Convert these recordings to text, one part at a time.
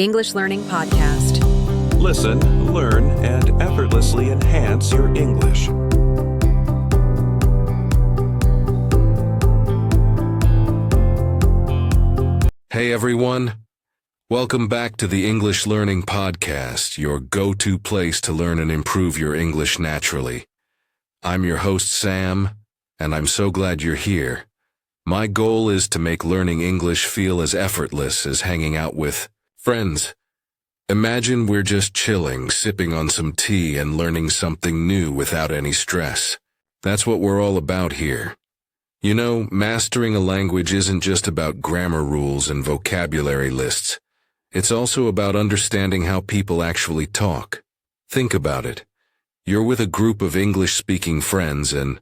English Learning Podcast. Listen, learn, and effortlessly enhance your English. Hey everyone, welcome back to the English Learning Podcast, your go-to place to learn and improve your English naturally. I'm your host Sam, and I'm so glad you're here. My goal is to make learning English feel as effortless as hanging out with friends. Imagine we're just chilling, sipping on some tea and learning something new without any stress. That's what we're all about here. You know, mastering a language isn't just about grammar rules and vocabulary lists. It's also about understanding how people actually talk. Think about it. You're with a group of English-speaking friends and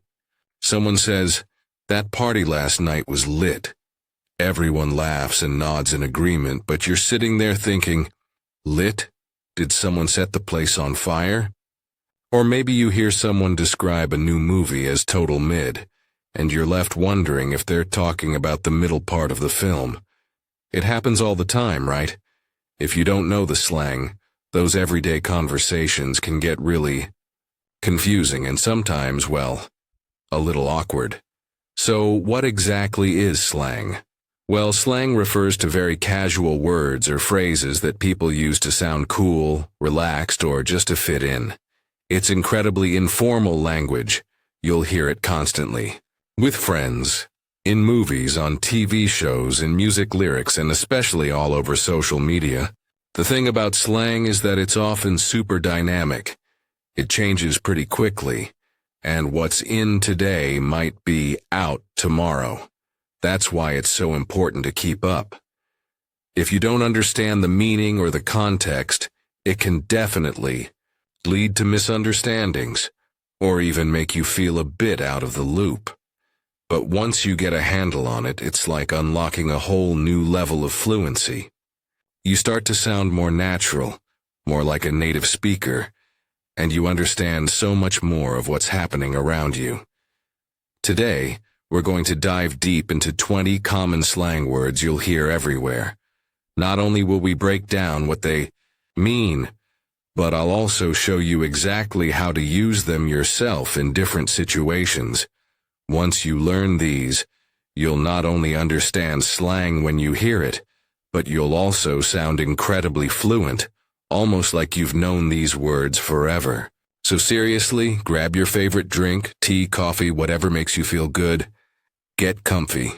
someone says, "That party last night was lit." Everyone laughs and nods in agreement, but you're sitting there thinking, lit? Did someone set the place on fire? Or maybe you hear someone describe a new movie as total mid, and you're left wondering if they're talking about the middle part of the film. It happens all the time, right? If you don't know the slang, those everyday conversations can get really confusing and sometimes, well, a little awkward. So what exactly is slang? Well, slang refers to very casual words or phrases that people use to sound cool, relaxed, or just to fit in. It's incredibly informal language. You'll hear it constantly. With friends, in movies, on TV shows, in music lyrics, and especially all over social media. The thing about slang is that it's often super dynamic. It changes pretty quickly, and what's in today might be out tomorrow. That's why it's so important to keep up. If you don't understand the meaning or the context, it can definitely lead to misunderstandings, or even make you feel a bit out of the loop. But once you get a handle on it, it's like unlocking a whole new level of fluency. You start to sound more natural, more like a native speaker, and you understand so much more of what's happening around you. Today, we're going to dive deep into 20 common slang words you'll hear everywhere. Not only will we break down what they mean, but I'll also show you exactly how to use them yourself in different situations. Once you learn these, you'll not only understand slang when you hear it, but you'll also sound incredibly fluent, almost like you've known these words forever. So seriously, grab your favorite drink, tea, coffee, whatever makes you feel good. Get comfy,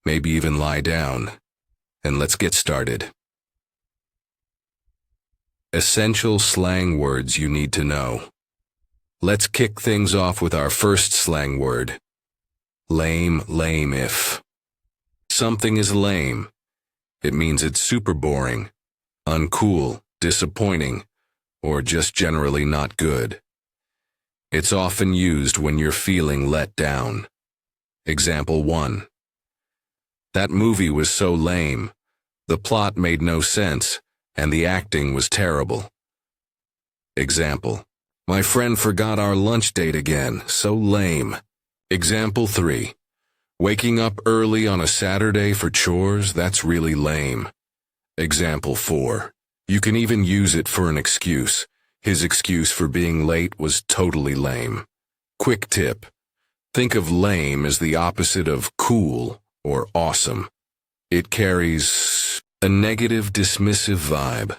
maybe even lie down, and let's get started. Essential slang words you need to know. Let's kick things off with our first slang word. Lame, if. Something is lame. It means it's super boring, uncool, disappointing, or just generally not good. It's often used when you're feeling let down. Example 1. That movie was so lame. The plot made no sense, and the acting was terrible. Example. My friend forgot our lunch date again. So lame. Example 3. Waking up early on a Saturday for chores, that's really lame. Example 4. You can even use it for an excuse. His excuse for being late was totally lame. Quick tip. Think of lame as the opposite of cool or awesome. It carries a negative, dismissive vibe.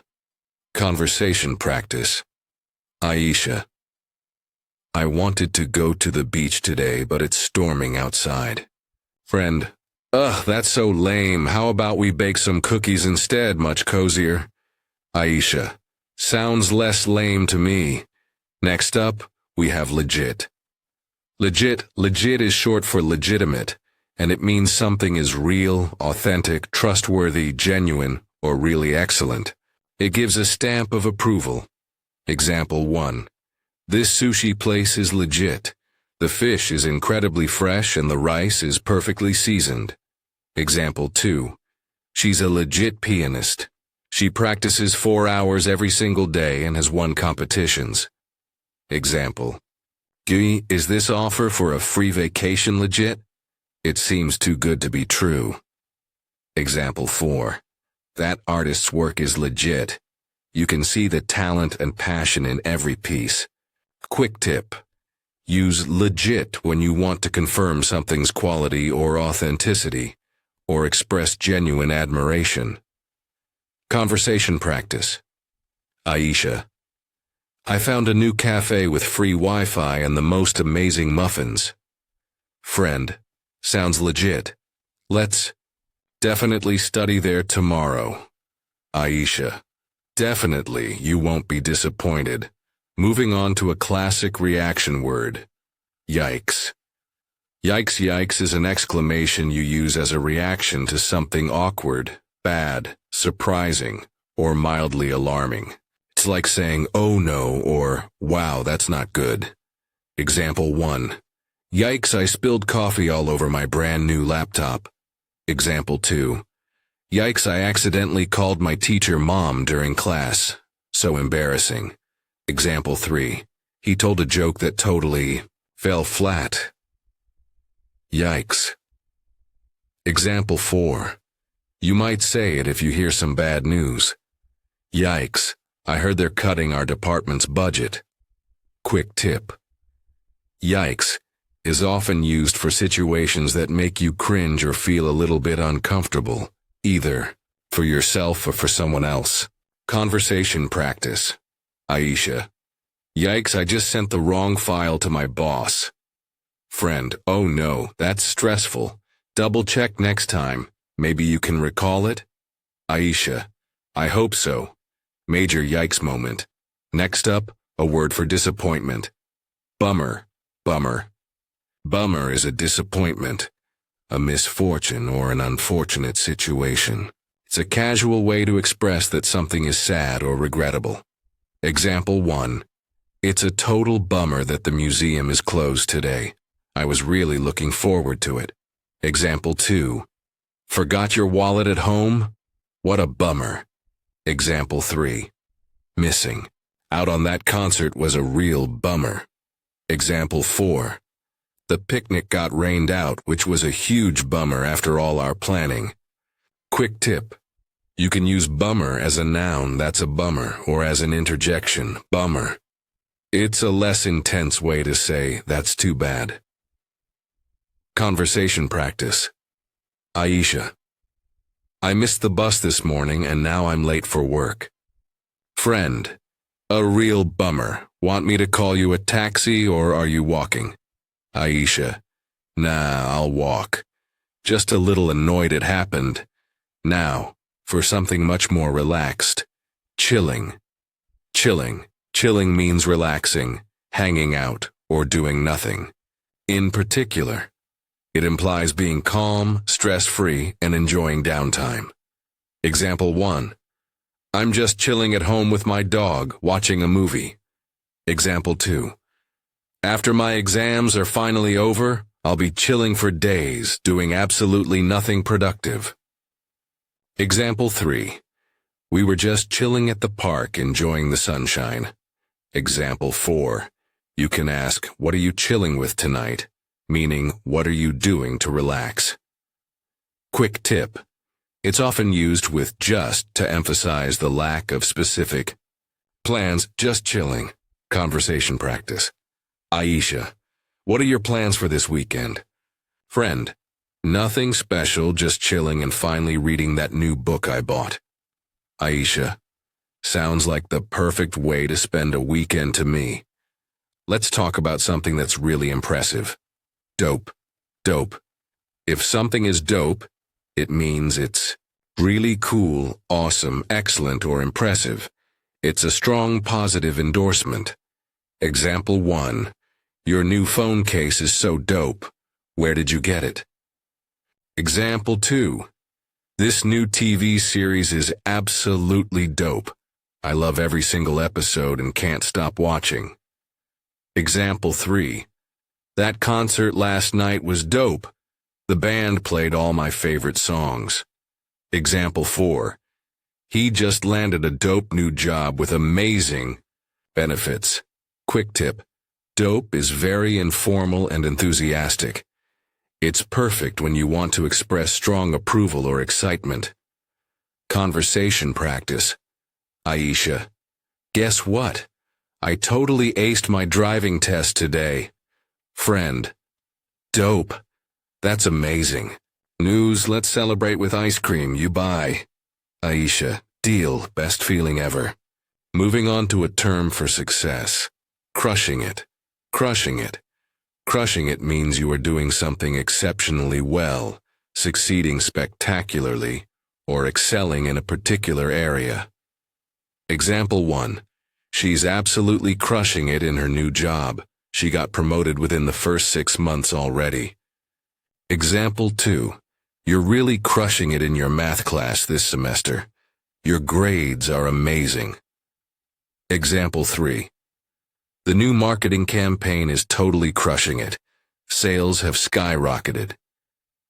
Conversation practice. Aisha. I wanted to go to the beach today, but it's storming outside. Friend. Ugh, that's so lame. How about we bake some cookies instead? Much cozier. Aisha. Sounds less lame to me. Next up, we have legit. Legit is short for legitimate, and it means something is real, authentic, trustworthy, genuine, or really excellent. It gives a stamp of approval. Example 1. This sushi place is legit. The fish is incredibly fresh and the rice is perfectly seasoned. Example 2. She's a legit pianist. She practices 4 hours every single day and has won competitions. Example. Gui, is this offer for a free vacation legit? It seems too good to be true. Example 4. That artist's work is legit. You can see the talent and passion in every piece. Quick tip. Use legit when you want to confirm something's quality or authenticity, or express genuine admiration. Conversation practice. Aisha. I found a new cafe with free Wi-Fi and the most amazing muffins. Friend. Sounds legit. Let's definitely study there tomorrow. Aisha. Definitely, you won't be disappointed. Moving on to a classic reaction word. Yikes. Yikes is an exclamation you use as a reaction to something awkward, bad, surprising, or mildly alarming. It's like saying, oh no, or wow, that's not good. Example 1. Yikes, I spilled coffee all over my brand new laptop. Example 2. Yikes, I accidentally called my teacher mom during class. So embarrassing. Example 3. He told a joke that totally fell flat. Yikes. Example 4. You might say it if you hear some bad news. Yikes, I heard they're cutting our department's budget. Quick tip. Yikes is often used for situations that make you cringe or feel a little bit uncomfortable, either for yourself or for someone else. Conversation practice. Aisha. Yikes, I just sent the wrong file to my boss. Friend. Oh no, that's stressful. Double check next time. Maybe you can recall it? Aisha. I hope so. Major yikes moment. Next up, a word for disappointment. Bummer. Bummer. Bummer is a disappointment, a misfortune, or an unfortunate situation. It's a casual way to express that something is sad or regrettable. Example 1. It's a total bummer that the museum is closed today. I was really looking forward to it. Example 2. Forgot your wallet at home? What a bummer. Example 3. Missing out on that concert was a real bummer. Example 4. The picnic got rained out, which was a huge bummer after all our planning. Quick tip. You can use bummer as a noun, that's a bummer, or as an interjection, bummer. It's a less intense way to say, that's too bad. Conversation practice. Aisha. I missed the bus this morning and now I'm late for work. Friend. A real bummer. Want me to call you a taxi or are you walking? Aisha. Nah, I'll walk. Just a little annoyed it happened. Now, for something much more relaxed. Chilling. Chilling. Chilling means relaxing, hanging out, or doing nothing. In particular, it implies being calm, stress-free, and enjoying downtime. Example 1. I'm just chilling at home with my dog, watching a movie. Example 2. After my exams are finally over, I'll be chilling for days, doing absolutely nothing productive. Example 3. We were just chilling at the park, enjoying the sunshine. Example 4. You can ask, what are you chilling with tonight? Meaning, what are you doing to relax? Quick tip. It's often used with just to emphasize the lack of specific plans, just chilling. Conversation practice. Aisha. What are your plans for this weekend? Friend. Nothing special, just chilling and finally reading that new book I bought. Aisha. Sounds like the perfect way to spend a weekend to me. Let's talk about something that's really impressive. Dope. Dope. If something is dope, it means it's really cool, awesome, excellent, or impressive. It's a strong positive endorsement. Example 1. Your new phone case is so dope. Where did you get it? Example 2. This new TV series is absolutely dope. I love every single episode and can't stop watching. Example 3. That concert last night was dope. The band played all my favorite songs. Example 4. He just landed a dope new job with amazing benefits. Quick tip. Dope is very informal and enthusiastic. It's perfect when you want to express strong approval or excitement. Conversation practice. Aisha, guess what? I totally aced my driving test today. Friend, dope. That's amazing. News, let's celebrate with ice cream you buy. Aisha, deal, best feeling ever. Moving on to a term for success. Crushing it. Crushing it. Crushing it means you are doing something exceptionally well, succeeding spectacularly, or excelling in a particular area. Example 1. She's absolutely crushing it in her new job. She got promoted within the first 6 months already. Example 2. You're really crushing it in your math class this semester. Your grades are amazing. Example 3. The new marketing campaign is totally crushing it. Sales have skyrocketed.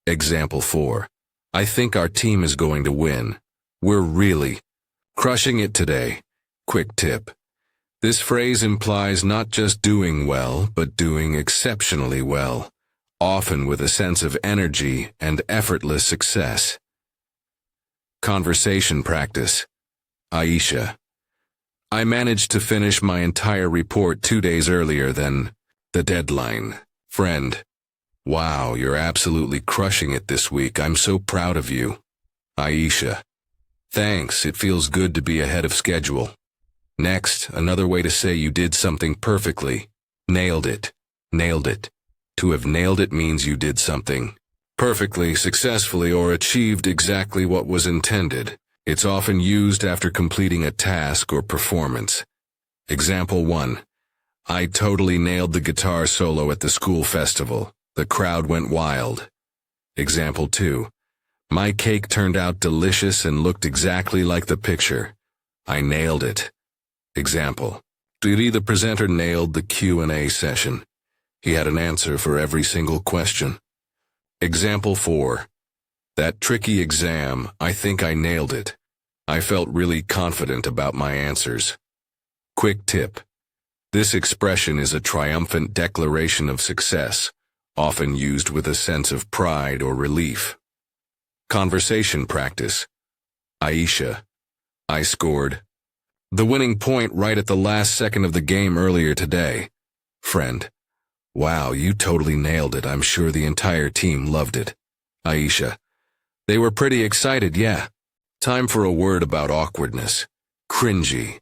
Example 4. I think our team is going to win. We're really crushing it today. Quick tip. This phrase implies not just doing well, but doing exceptionally well, often with a sense of energy and effortless success. Conversation practice. Aisha, I managed to finish my entire report 2 days earlier than the deadline. Friend, wow, you're absolutely crushing it this week. I'm so proud of you. Aisha, thanks, it feels good to be ahead of schedule. Next, another way to say you did something perfectly. Nailed it. Nailed it. To have nailed it means you did something perfectly, successfully, or achieved exactly what was intended. It's often used after completing a task or performance. Example 1. I totally nailed the guitar solo at the school festival. The crowd went wild. Example 2. My cake turned out delicious and looked exactly like the picture. I nailed it. Example. Didi, the presenter, nailed the Q&A session. He had an answer for every single question. Example 4. That tricky exam, I think I nailed it. I felt really confident about my answers. Quick tip. This expression is a triumphant declaration of success, often used with a sense of pride or relief. Conversation practice. Aisha, I scored the winning point right at the last second of the game earlier today. Friend, wow, you totally nailed it. I'm sure the entire team loved it. Aisha, they were pretty excited, yeah. Time for a word about awkwardness. Cringy.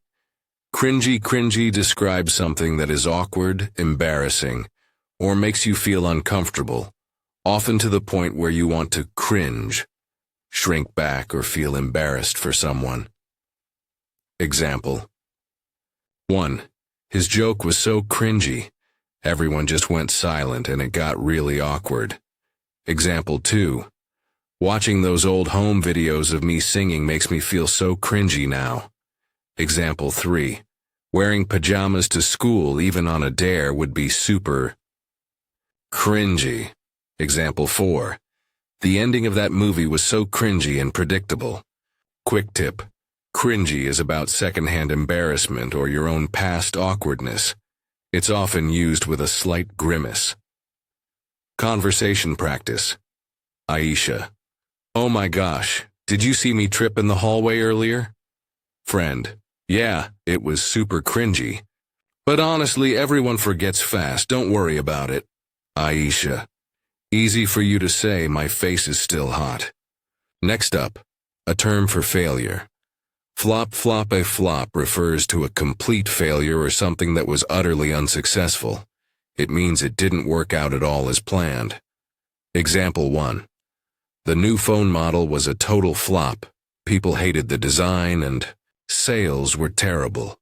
Cringy describes something that is awkward, embarrassing, or makes you feel uncomfortable, often to the point where you want to cringe, shrink back, or feel embarrassed for someone. Example. 1. His joke was so cringy. Everyone just went silent and it got really awkward. Example 2. Watching those old home videos of me singing makes me feel so cringy now. Example 3. Wearing pajamas to school even on a dare would be super cringy. Example 4. The ending of that movie was so cringy and predictable. Quick tip. Cringy is about secondhand embarrassment or your own past awkwardness. It's often used with a slight grimace. Conversation practice. Aisha, oh my gosh, did you see me trip in the hallway earlier? Friend, yeah, it was super cringy. But honestly, everyone forgets fast, don't worry about it. Aisha, easy for you to say, my face is still hot. Next up, a term for failure. Flop. A flop refers to a complete failure or something that was utterly unsuccessful. It means it didn't work out at all as planned. Example 1. The new phone model was a total flop. People hated the design and sales were terrible.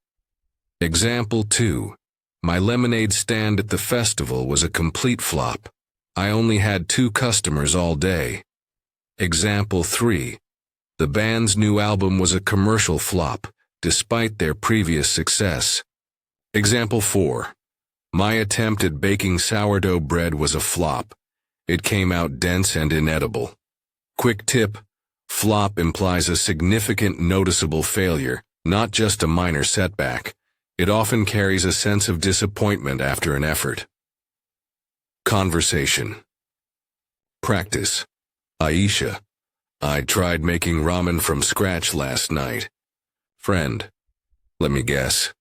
Example 2. My lemonade stand at the festival was a complete flop. I only had 2 customers all day. Example 3. The band's new album was a commercial flop, despite their previous success. Example 4. My attempt at baking sourdough bread was a flop. It came out dense and inedible. Quick tip. Flop implies a significant, noticeable failure, not just a minor setback. It often carries a sense of disappointment after an effort. Conversation. Practice. Aisha, I tried making ramen from scratch last night. Friend. Let me guess.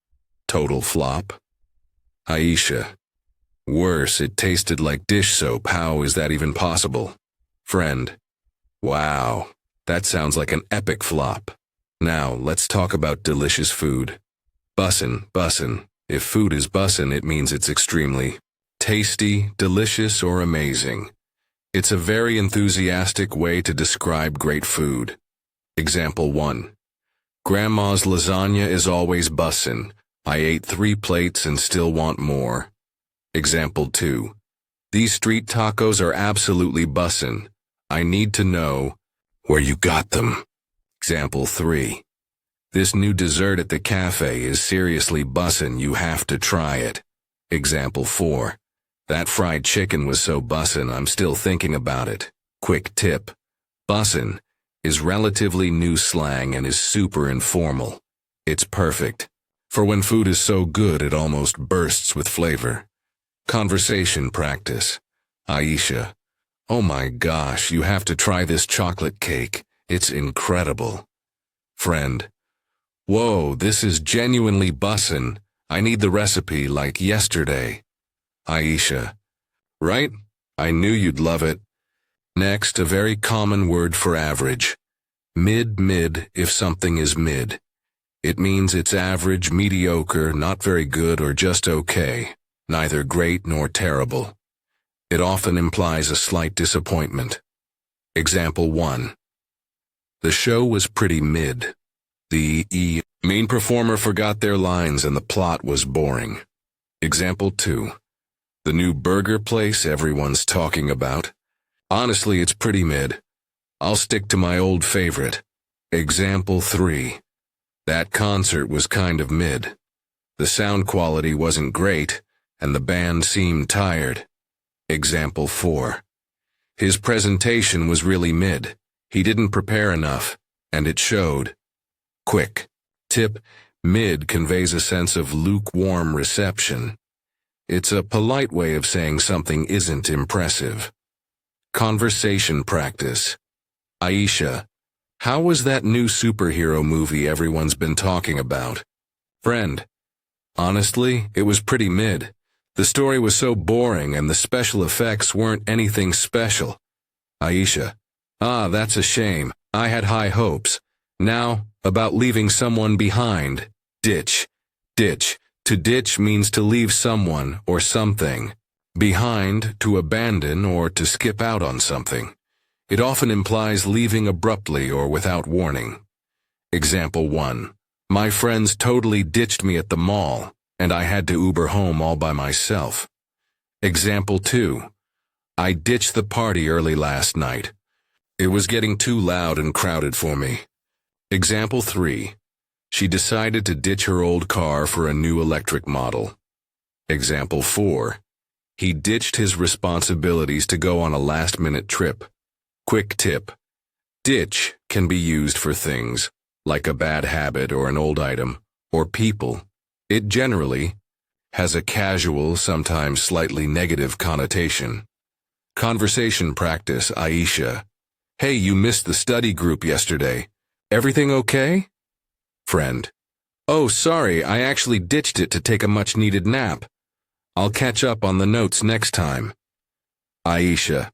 Total flop? Aisha. Worse, it tasted like dish soap. How is that even possible? Friend. Wow, that sounds like an epic flop. Now, let's talk about delicious food. Bussin'. If food is bussin', it means it's extremely tasty, delicious, or amazing. It's a very enthusiastic way to describe great food. Example 1. Grandma's lasagna is always bussin'. I ate 3 plates and still want more. Example 2. These street tacos are absolutely bussin'. I need to know where you got them. Example 3. This new dessert at the cafe is seriously bussin'. You have to try it. Example 4. That fried chicken was so bussin', I'm still thinking about it. Quick tip. Bussin' is relatively new slang and is super informal. It's perfect for when food is so good it almost bursts with flavor. Conversation practice. Aisha. Oh my gosh, you have to try this chocolate cake. It's incredible. Friend. Whoa, this is genuinely bussin'. I need the recipe like yesterday. Aisha. Right? I knew you'd love it. Next, a very common word for average. Mid, if something is mid. It means it's average, mediocre, not very good, or just okay. Neither great nor terrible. It often implies a slight disappointment. Example 1. The show was pretty mid. The main performer forgot their lines and the plot was boring. Example 2. The new burger place everyone's talking about. Honestly, it's pretty mid. I'll stick to my old favorite. Example 3. That concert was kind of mid. The sound quality wasn't great, and the band seemed tired. Example 4. His presentation was really mid. He didn't prepare enough, and it showed. Quick tip. Mid conveys a sense of lukewarm reception. It's a polite way of saying something isn't impressive. Conversation practice. Aisha. How was that new superhero movie everyone's been talking about? Friend. Honestly, it was pretty mid. The story was so boring and the special effects weren't anything special. Aisha. Ah, that's a shame. I had high hopes. Now, about leaving someone behind. Ditch. To ditch means to leave someone or something behind, to abandon, or to skip out on something. It often implies leaving abruptly or without warning. Example 1. My friends totally ditched me at the mall, and I had to Uber home all by myself. Example 2. I ditched the party early last night. It was getting too loud and crowded for me. Example 3. She decided to ditch her old car for a new electric model. Example 4. He ditched his responsibilities to go on a last-minute trip. Quick tip. Ditch can be used for things, like a bad habit or an old item, or people. It generally has a casual, sometimes slightly negative connotation. Conversation practice. Aisha. Hey, you missed the study group yesterday. Everything okay? Friend. Oh, sorry, I actually ditched it to take a much-needed nap. I'll catch up on the notes next time. Aisha.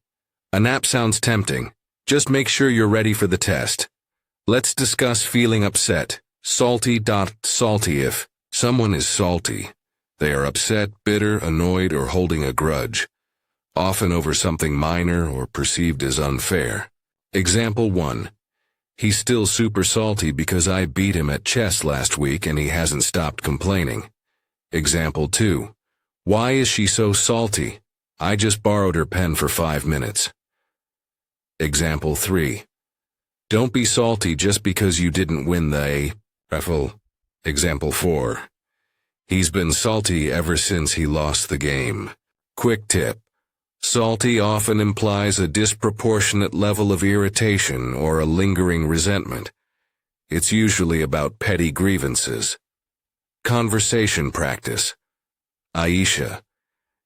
A nap sounds tempting. Just make sure you're ready for the test. Let's discuss feeling upset. Salty. If someone is salty, they are upset, bitter, annoyed, or holding a grudge, often over something minor or perceived as unfair. Example 1. He's still super salty because I beat him at chess last week and he hasn't stopped complaining. Example 2. Why is she so salty? I just borrowed her pen for 5 minutes. Example 3. Don't be salty just because you didn't win the raffle. Example 4. He's been salty ever since he lost the game. Quick tip. Salty often implies a disproportionate level of irritation or a lingering resentment. It's usually about petty grievances. Conversation practice. Aisha.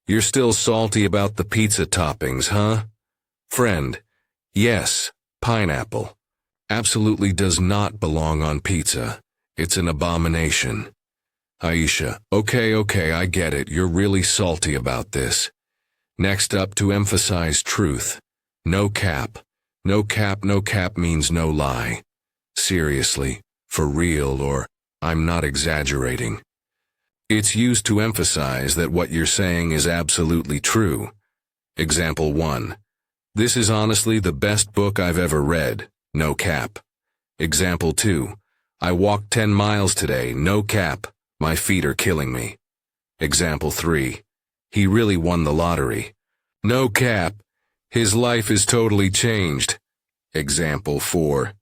You're still salty about the pizza toppings, huh? Friend. Yes, Pineapple. Absolutely does not belong on pizza. It's an abomination. Aisha. Okay, I get it. You're really salty about this. Next up, to emphasize truth. No cap. No cap means no lie. Seriously, for real, or I'm not exaggerating. It's used to emphasize that what you're saying is absolutely true. Example 1. This is honestly the best book I've ever read. No cap. Example 2. I walked 10 miles today. No cap. My feet are killing me. Example 3. He really won the lottery. No cap. His life is totally changed. Example 4.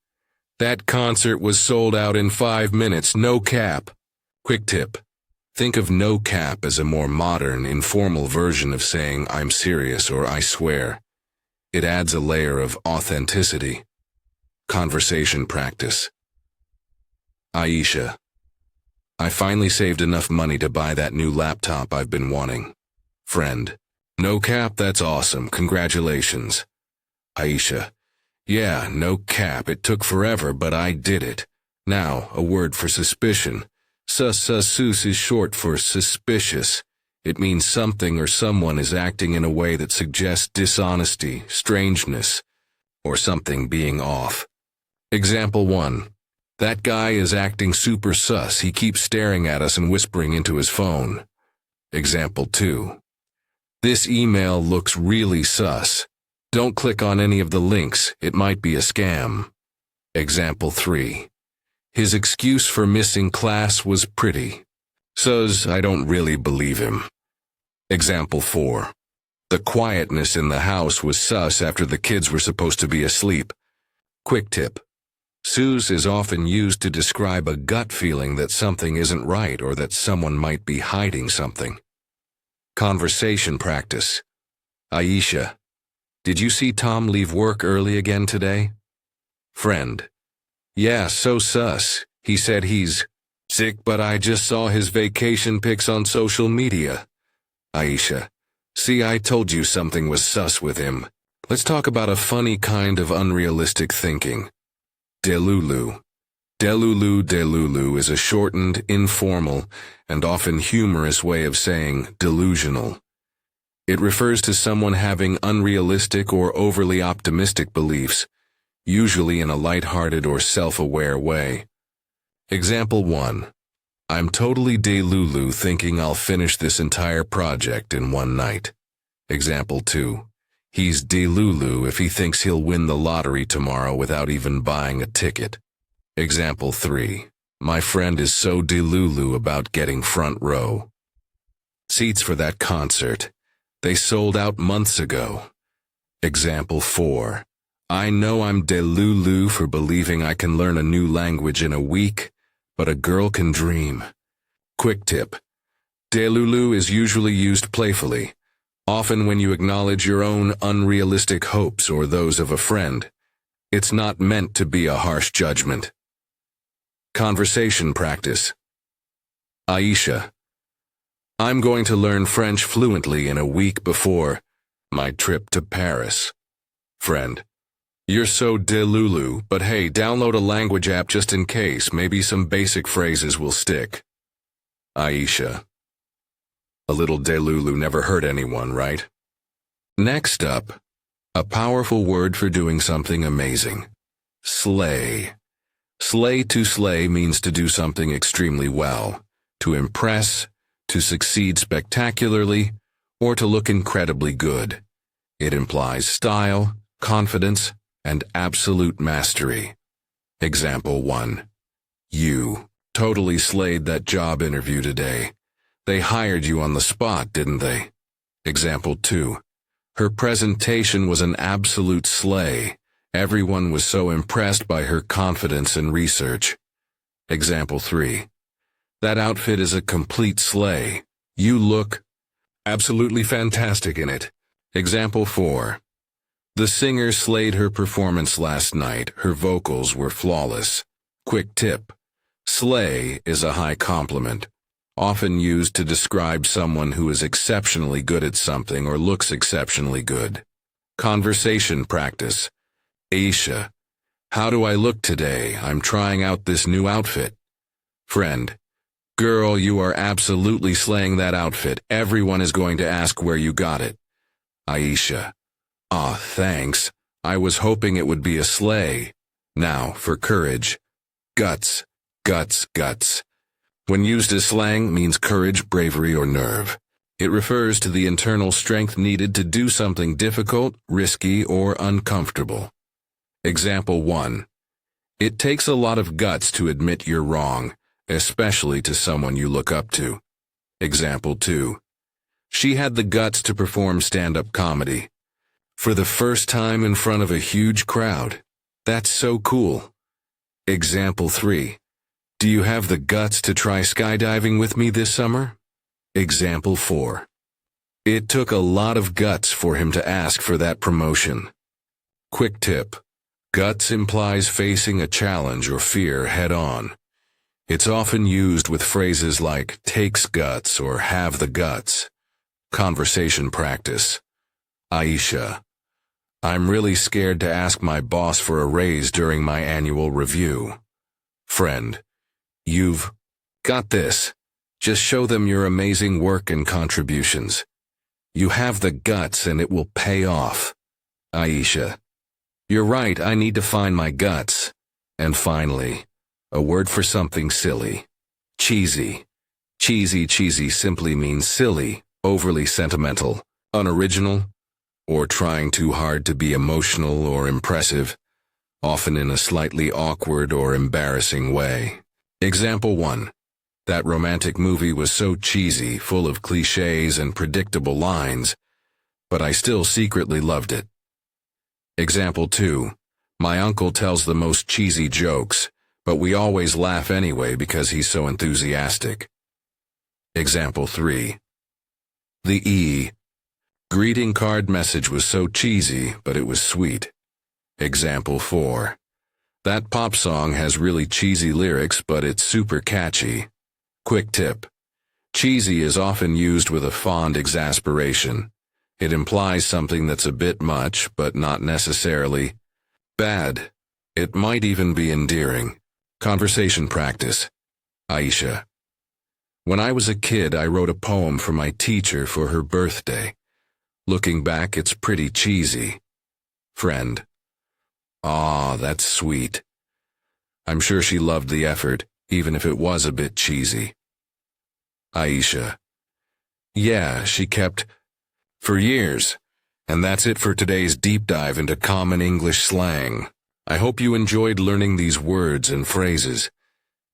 That concert was sold out in 5 minutes. No cap. Quick tip. Think of no cap as a more modern, informal version of saying I'm serious or I swear. It adds a layer of authenticity. Conversation practice. Aisha. I finally saved enough money to buy that new laptop I've been wanting. Friend. No cap, that's awesome. Congratulations. Aisha. Yeah, no cap, it took forever, but I did it. Now, a word for suspicion. Sus is short for suspicious. It means something or someone is acting in a way that suggests dishonesty, strangeness, or something being off. Example 1. That guy is acting super sus. He keeps staring at us and whispering into his phone. Example 2. This email looks really sus. Don't click on any of the links. It might be a scam. Example 3. His excuse for missing class was pretty. Sus, I don't really believe him. Example 4. The quietness in the house was sus after the kids were supposed to be asleep. Quick tip. Sus is often used to describe a gut feeling that something isn't right or that someone might be hiding something. Conversation practice. Aisha. Did you see Tom leave work early again today? Friend. Yeah, so sus. He said he's sick, but I just saw his vacation pics on social media. Aisha. See, I told you something was sus with him. Let's talk about a funny kind of unrealistic thinking. Delulu. Delulu is a shortened, informal, and often humorous way of saying delusional. It refers to someone having unrealistic or overly optimistic beliefs, usually in a lighthearted or self-aware way. Example 1. I'm totally delulu thinking I'll finish this entire project in one night. Example 2. He's delulu if he thinks he'll win the lottery tomorrow without even buying a ticket. Example 3. My friend is so delulu about getting front row. Seats for that concert. They sold out months ago. Example 4. I know I'm delulu for believing I can learn a new language in a week, but a girl can dream. Quick tip. Delulu is usually used playfully, often when you acknowledge your own unrealistic hopes or those of a friend. It's not meant to be a harsh judgment. Conversation practice. Aisha. I'm going to learn French fluently in a week before my trip to Paris. Friend. You're so delulu, but hey, download a language app just in case. Maybe some basic phrases will stick. Aisha. A little delulu never hurt anyone, right? Next up, a powerful word for doing something amazing. Slay. Slay to slay means to do something extremely well, to impress, to succeed spectacularly, or to look incredibly good. It implies style, confidence, and absolute mastery. Example 1. You totally slayed that job interview today. They hired you on the spot, didn't they? Example 2. Her presentation was an absolute slay. Everyone was so impressed by her confidence and research. Example 3. That outfit is a complete slay. You look absolutely fantastic in it. Example 4. The singer slayed her performance last night. Her vocals were flawless. Quick tip. Slay is a high compliment, often used to describe someone who is exceptionally good at something or looks exceptionally good. Conversation practice. Aisha, how do I look today? I'm trying out this new outfit. Friend, girl, you are absolutely slaying that outfit. Everyone is going to ask where you got it. Aisha, aw, thanks. I was hoping it would be a slay. Now, for courage. Guts, guts, guts. When used as slang, means courage, bravery, or nerve. It refers to the internal strength needed to do something difficult, risky, or uncomfortable. Example 1. It takes a lot of guts to admit you're wrong, especially to someone you look up to. Example 2. She had the guts to perform stand-up comedy. For the first time in front of a huge crowd. That's so cool. Example 3. Do you have the guts to try skydiving with me this summer? Example 4. It took a lot of guts for him to ask for that promotion. Quick tip. Guts implies facing a challenge or fear head-on. It's often used with phrases like takes guts or have the guts. Conversation practice. Aisha, I'm really scared to ask my boss for a raise during my annual review. Friend, you've got this. Just show them your amazing work and contributions. You have the guts and it will pay off. Aisha, you're right, I need to find my guts. And finally, a word for something silly. Cheesy. Cheesy simply means silly, overly sentimental, unoriginal, or trying too hard to be emotional or impressive, often in a slightly awkward or embarrassing way. Example 1. That romantic movie was so cheesy, full of cliches and predictable lines, but I still secretly loved it. Example 2. My uncle tells the most cheesy jokes, but we always laugh anyway because he's so enthusiastic. Example 3. The E. Greeting card message was so cheesy, but it was sweet. Example 4. That pop song has really cheesy lyrics, but it's super catchy. Quick tip. Cheesy is often used with a fond exasperation. It implies something that's a bit much, but not necessarily bad. It might even be endearing. Conversation practice. Aisha. When I was a kid, I wrote a poem for my teacher for her birthday. Looking back, it's pretty cheesy. Friend. Aw, that's sweet. I'm sure she loved the effort, even if it was a bit cheesy. Aisha. Yeah, she kept for years. And that's it for today's deep dive into common English slang. I hope you enjoyed learning these words and phrases.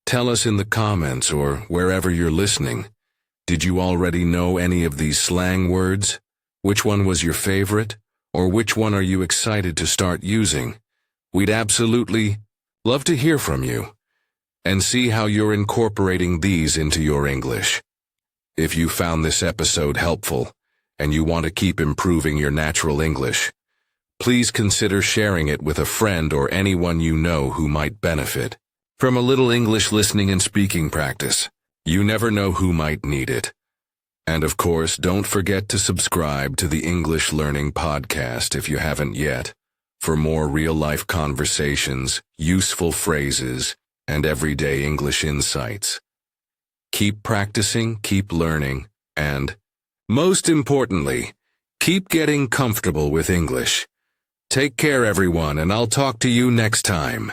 Tell us in the comments or wherever you're listening. Did you already know any of these slang words? Which one was your favorite? Or which one are you excited to start using? We'd absolutely love to hear from you and see how you're incorporating these into your English. If you found this episode helpful and you want to keep improving your natural English, please consider sharing it with a friend or anyone you know who might benefit from a little English listening and speaking practice. You never know who might need it. And of course, don't forget to subscribe to the English Learning Podcast if you haven't yet, for more real-life conversations, useful phrases, and everyday English insights. Keep practicing, keep learning, and, most importantly, keep getting comfortable with English. Take care, everyone, and I'll talk to you next time.